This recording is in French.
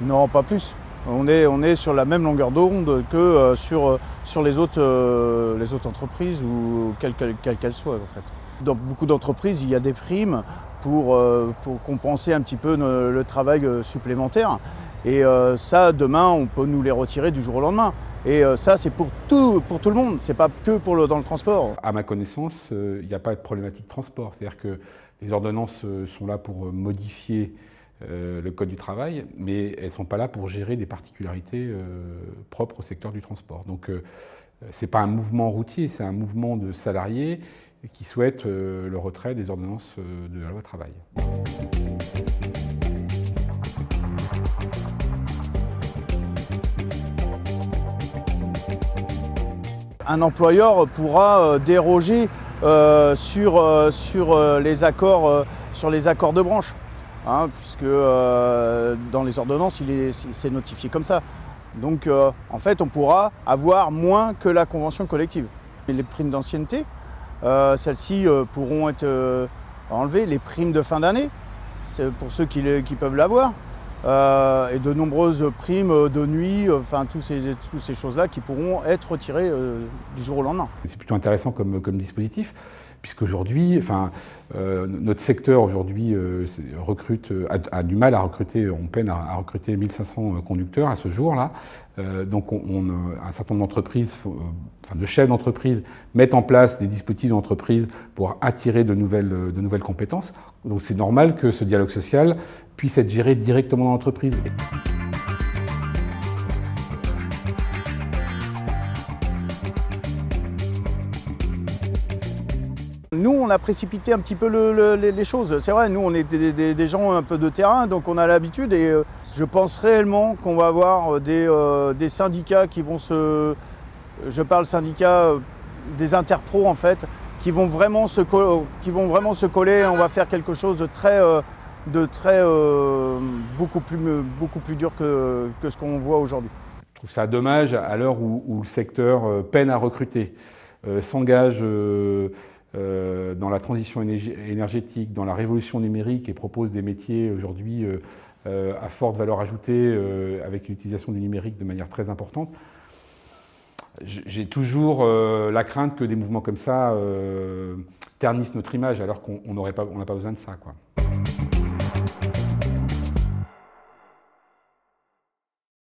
Non, pas plus. On est sur la même longueur d'onde que sur les autres entreprises, ou quelles qu'elles soient en fait. Dans beaucoup d'entreprises, il y a des primes pour compenser un petit peu le travail supplémentaire. Et ça, demain, on peut nous les retirer du jour au lendemain. Et ça, c'est pour tout le monde, c'est pas que dans le transport. À ma connaissance, il n'y a pas de problématique transport. C'est-à-dire que les ordonnances sont là pour modifier le Code du travail, mais elles ne sont pas là pour gérer des particularités propres au secteur du transport. Donc ce n'est pas un mouvement routier, c'est un mouvement de salariés qui souhaitent le retrait des ordonnances de la loi travail. Un employeur pourra déroger sur les accords de branche, hein, puisque dans les ordonnances, c'est notifié comme ça. Donc en fait, on pourra avoir moins que la convention collective. Et les primes d'ancienneté, celles-ci pourront être enlevées. Les primes de fin d'année, c'est pour ceux qui peuvent l'avoir. Et de nombreuses primes de nuit, enfin toutes ces choses-là qui pourront être retirées du jour au lendemain. C'est plutôt intéressant comme dispositif, puisqu'aujourd'hui, notre secteur aujourd'hui a du mal à recruter, on peine à recruter 1500 conducteurs à ce jour-là. Donc un certain nombre d'entreprises, de chefs d'entreprise mettent en place des dispositifs d'entreprise pour attirer de nouvelles compétences. Donc c'est normal que ce dialogue social puisse être géré directement dans l'entreprise. Nous, on a précipité un petit peu les choses. C'est vrai, nous, on est des gens un peu de terrain, donc on a l'habitude. Et je pense réellement qu'on va avoir des syndicats qui vont je parle syndicats des interpros en fait, qui vont vraiment se coller. On va faire quelque chose de beaucoup plus dur que ce qu'on voit aujourd'hui. Je trouve ça dommage à l'heure où le secteur peine à recruter, s'engage dans la transition énergétique, dans la révolution numérique et propose des métiers aujourd'hui à forte valeur ajoutée avec l'utilisation du numérique de manière très importante. J'ai toujours la crainte que des mouvements comme ça ternissent notre image alors qu'on n'a pas besoin de ça, quoi.